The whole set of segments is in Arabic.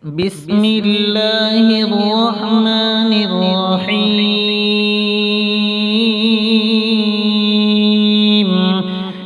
بسم الله الرحمن الرحيم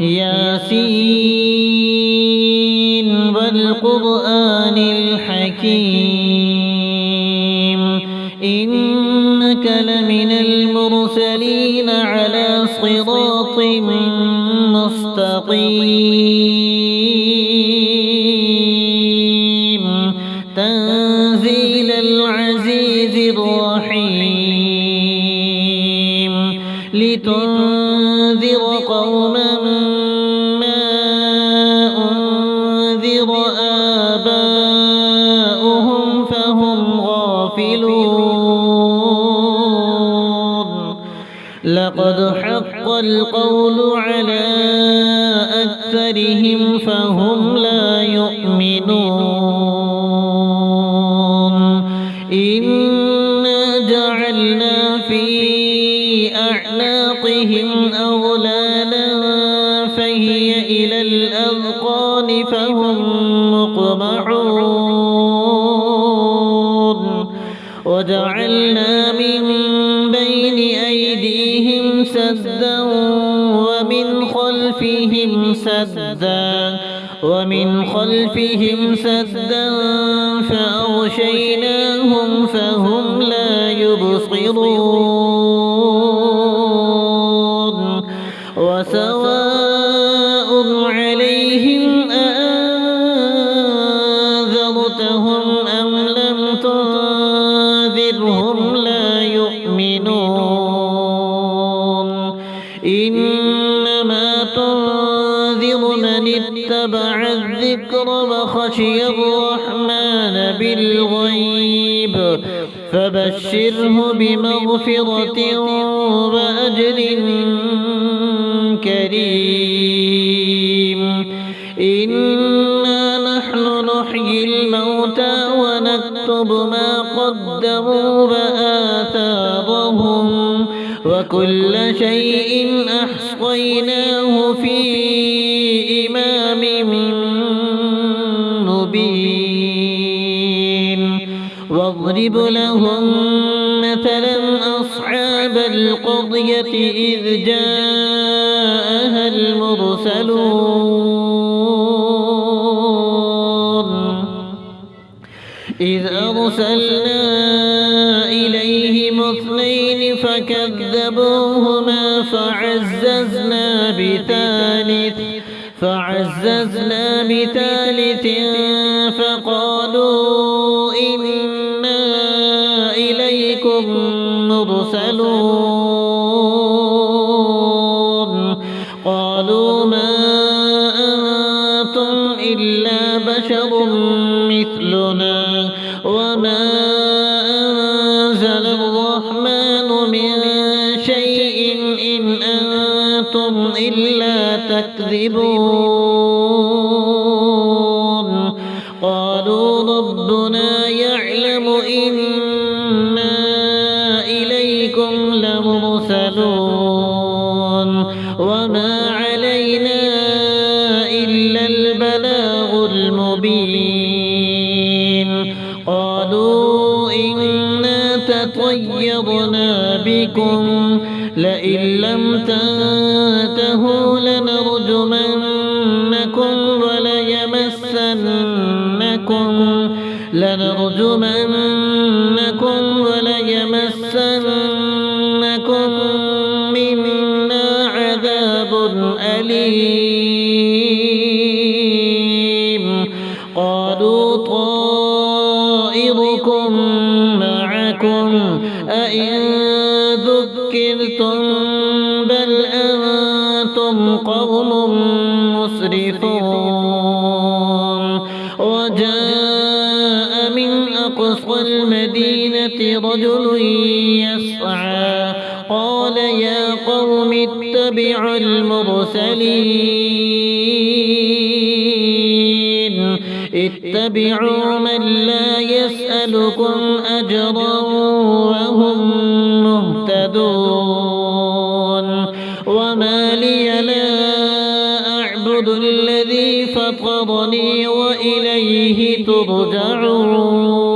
ياسين والقرآن الحكيم إنك لمن المرسلين على صراط مستقيم تنزيل العزيز الرحيم لتنذر قوما ما أنذر آباؤهم فهم غافلون لقد حق القول على أكثرهم فهم لا يؤمنون إنا جعلنا في أعناقهم أغلالا فهي إلى الأذقان فهم مقمحون وجعلنا من بين أيديهم سدا ومن خلفهم سدا فأغشيناهم فهم لا يبصرون وسواء عليهم أأنذرتهم أم لم تنذرهم لا يؤمنون إنما تنذر من اتبع الذكر وخشي الرحمن بالغيب فبشره بمغفرة وأجر كريم إنا نحن نحيي الموتى ونكتب ما قدموا وآثارهم وكل شيء أحصيناه في إمام مبين واضرب لهم مثلا أصحاب القرية إذ جاءها المرسلون إذ أرسلنا إليهم اثنين فكذبوهما فعززنا بثالث فقالوا إنا إليكم مرسلون قالوا ما أنتم إلا بشر مثلنا وما أنزل الرحمن من شيء إن أنتم إلا تكذبون قالوا ربنا يعلم إنا إليكم لمرسلون وما علينا إلا البلاغ المبين قالوا إنا تطيرنا بكم لئن لم تنتهوا لنرجمنكم وليمسنكم منا عذاب أليم قالوا طائركم معكم أئن ذكرتم بل أنتم قوم مسرفون وجاء من أقصى المدينة رجل يسعى قال يا قوم اتبعوا المرسلين اتبعوا من لا يسألكم أجرا وهم مهتدون وما لي لا أعبد الذي فطرني وإليه ترجعون ترجعون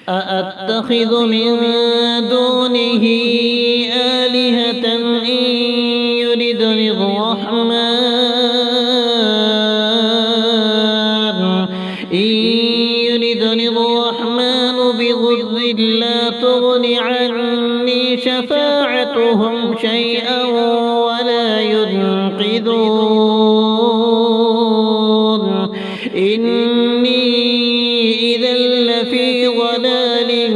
أأتخذ من دونه آلهة يردني الرحمن بضر لا تغن عني شفاعتهم شيئا ولا ينقذون إني إذا لفي ضلال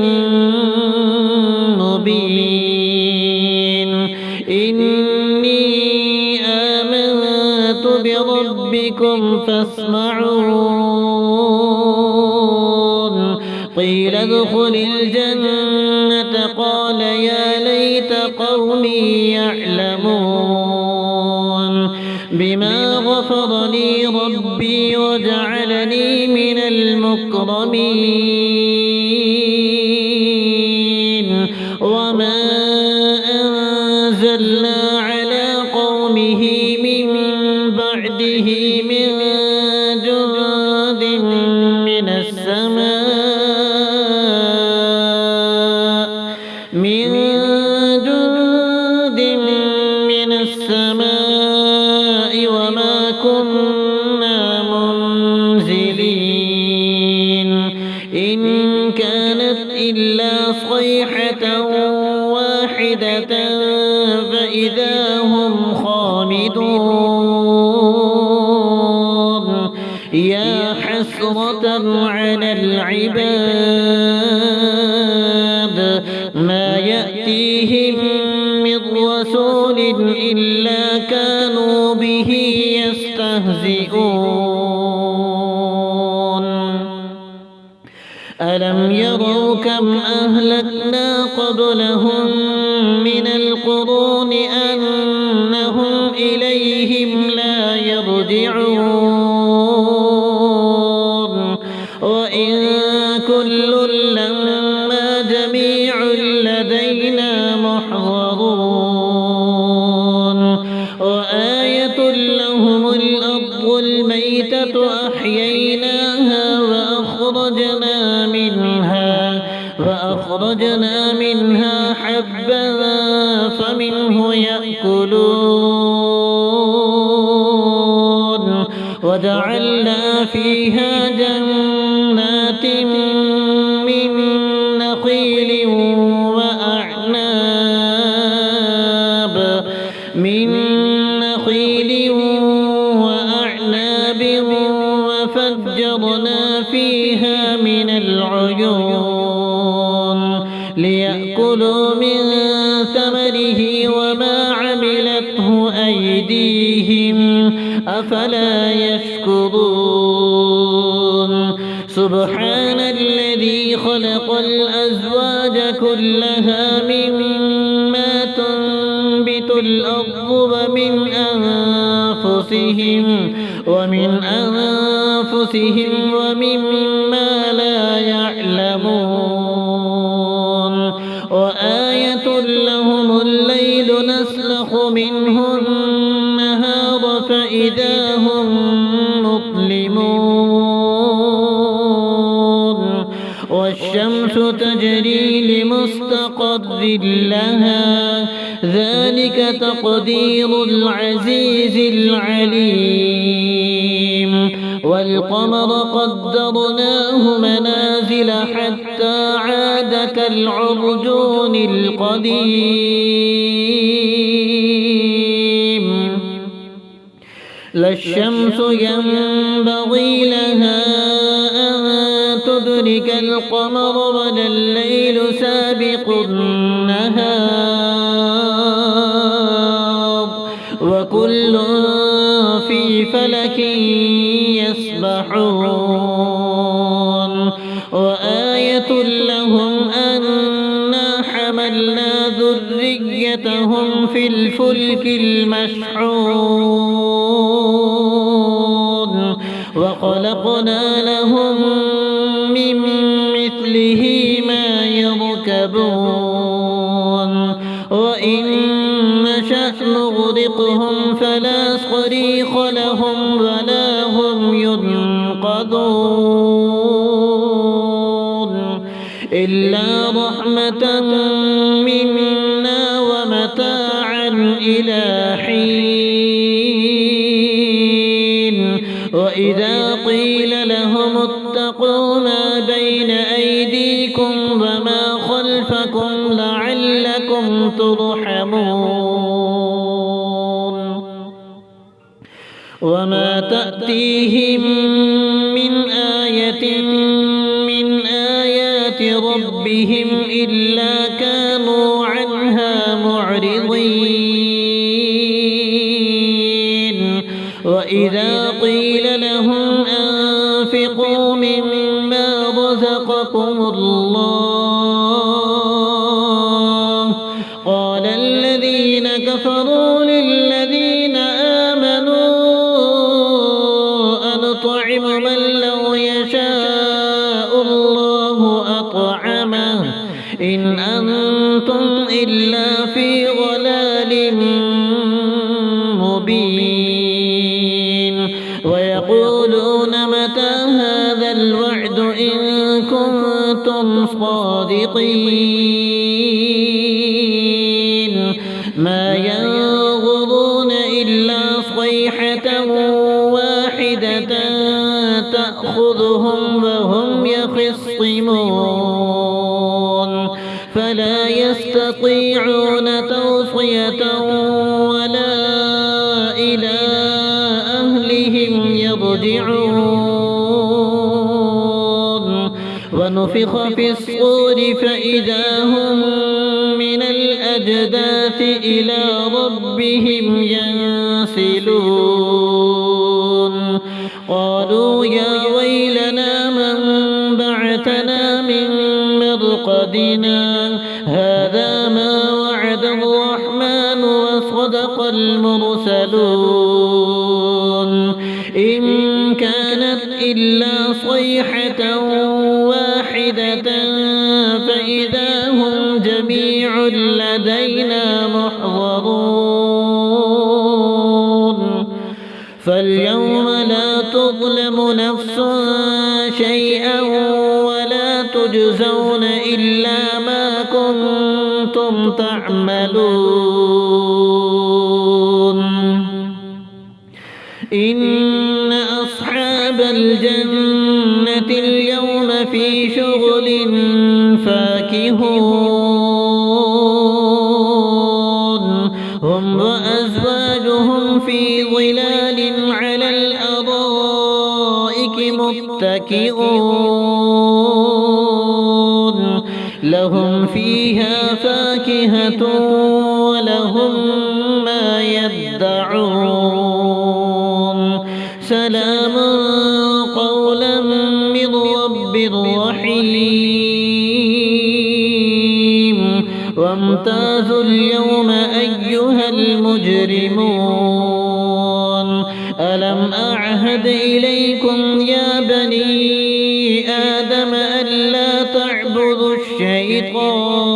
مبين إني آمنت بربكم فاسمعون قيل ادخل الجنة قال يا ليت قومي يعلمون بما غفر لي ربي وجعلني من المكرمين وما أنزلنا على قومه من بعده من جند من السماء وما كنا منزلين إن كانت إلا صيحة واحدة فإذا هم خامدون يا حسرة على العباد ما يأتيهم من رسول إلا كانوا به يستهزئون ألم يروا كم أهلكنا قبلهم من القرون أنهم إليهم لا يرجعون وإن كل لما جميع لدينا محضرون وآية لهم الأرض الميتة أحييناها وأخرجنا منها حبا فمنه يأكلون وجعلنا فيها جنات من نخيل وأعناب وفجرنا فيها من العيون ليأكلوا من ثمره وما عملته أيديهم أفلا يشكرون سبحان الذي خلق الأزواج كلها مما تنبت الأرض ومن أنفسهم ومما لا يعلمون وآية لهم الليل نسلخ منه النهار فإذا هم مظلمون والشمس تجري لمستقر لها ذلك تقدير العزيز العليم والقمر قدرناه منازل حتى عاد كالعرجون القديم لا الشمس ينبغي لها أن تدرك القمر ولا الليل سابق النهار وكل في فلك يسبحون وآية لهم أنا حملنا ذريتهم في الفلك المشحون وخلقنا لهم من مثله ما يركبون وإن نشأ نغرقهم فلا صريخ لهم إلا رحمة منا ومتاعا إلى حين وإذا قيل لهم اتقوا ما بين أيديكم وما خلفكم لعلكم ترحمون وما تأتيهم من آية من آيات ربهم إلا كانوا عنها معرضين وإذا قيل لهم أنفقوا مما رزقكم الله قال الذين كفروا للذين آمنوا أنطعم من لو يشاء الله أطعمه إن أنتم إلا في ضلال مبين ويقولون متى هذا الوعد إن كنتم صادقين ما ينظرون إلا صيحة واحدة تأخذهم وهم يخصمون فلا يستطيعون توصية ولا إلى أهلهم يرجعون ونفخ في الصور فإذا هم من الأجداث إلى ربهم ينسلون قالوا يا ويلنا من بعثنا من مرقدنا هذا ما وعد الرحمن وصدق المرسلون إن كانت إلا صيحة واحدة فإذا هم جميع لدينا محضرون فاليوم لا تظلم نفس شيئا ولا تجزون إلا ما كنتم تعملون إن أصحاب الجنة اليوم في شغل فاكهون هم وأزواجهم في ظلال على الأرائك متكئون لهم فيها فاكهة ولهم ما يدعون سلام قولا من رب رحيم وامتازوا اليوم أيها المجرمون ألم أعهد إليكم يا بني آدم ألا تعبدوا الشيطان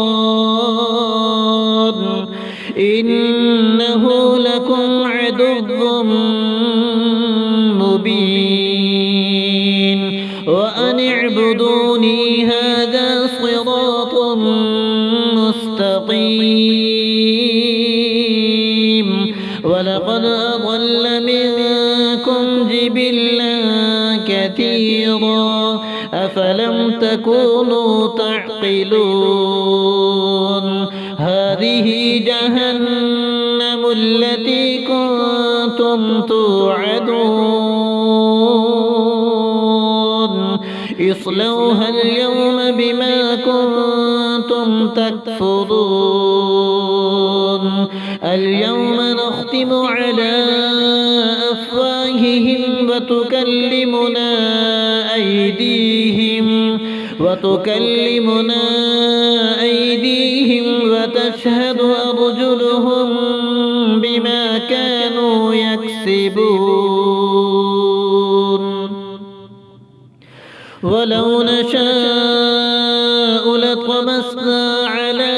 إنه لكم عدو مبين وأن اعبدوني هذا صراط مستقيم ولقد أضل منكم جبلا كثيرا أفلم تكونوا تعقلون هذه جهنم التي كنتم توعدون اصلوها اليوم بما كنتم تكفرون اليوم نختم على أفواههم وتكلمنا أيديهم وتشهد أرجلهم بما كانوا يكسبون ولو نشاء لطمسنا على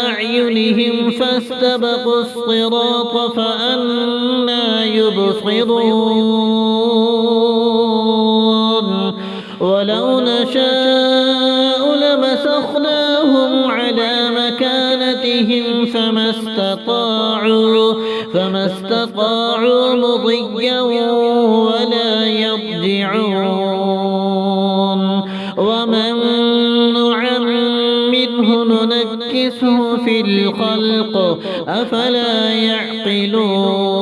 أعينهم فاستبقوا الصراط فأنى يبصرون ولو نشاء مضيا ولا يرجعون ومن نعمره ننكسه في الخلق أفلا يعقلون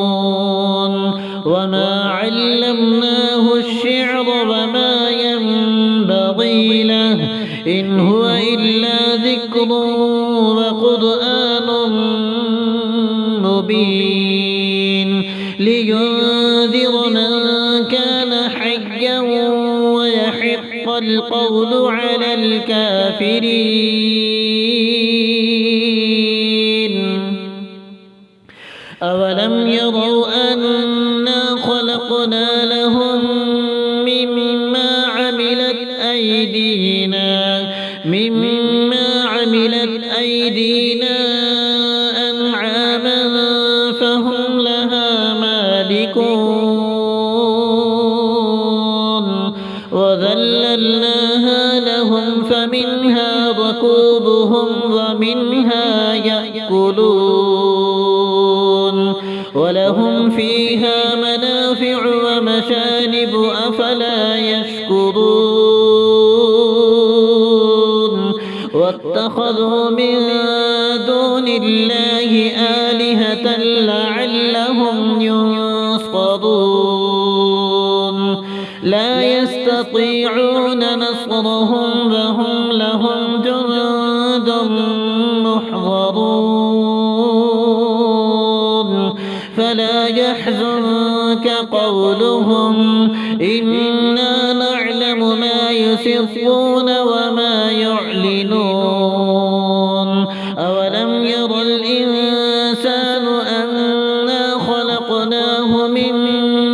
وما علمناه الشعر وما ينبغي له إن هو إلا ذكر وقرآن مبين لينذر من كان حيا ويحق القول على الكافرين أولم يروا أنا خلقنا لهم مما عملت أيدينا أنعاما فهم لها مالكون وذللناها لهم فمنها ركوبهم ومنها يأكلون ولهم فيها منافع ومشارب أفلا يشكرون واتخذوا من دون الله آلهة لعلهم ينصرون لا يستطيعون نصرهم وهم لهم جند محضرون فلا يحزنك قولهم إنا نعلم ما يسرون وما يعلنون أولم ير الإنسان أنا خلقناه من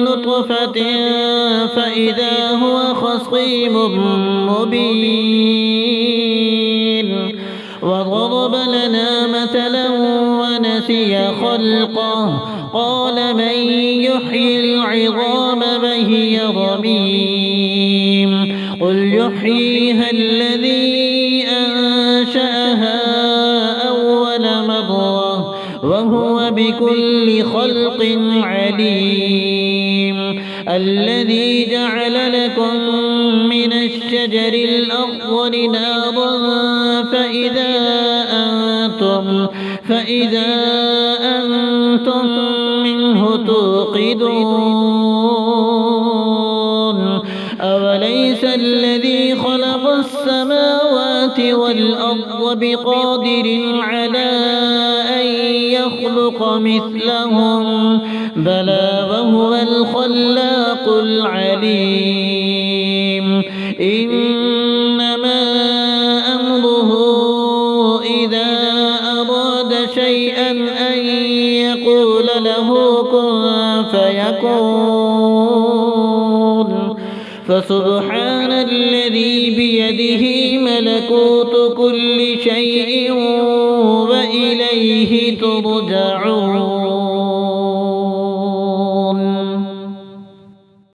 نطفة فإذا هو خصيم مبين وضرب لنا مثلا ونسي خلقه قال من يحيي العظام وهي رميم قل يحييها الذي أنشأها أول مرة وهو بكل خلق عليم الذي جعل لكم من الشجر الأخضر نارا فإذا أنتم منه توقدون أوليس الذي خلق السماوات والأرض بقادر على أن يخلق مثلهم بلى وهو الخلاق العليم إنما أمره إذا أراد شيئا أن يقول له كن فيكون فسبحان الذي بيده ملكوت كل شيء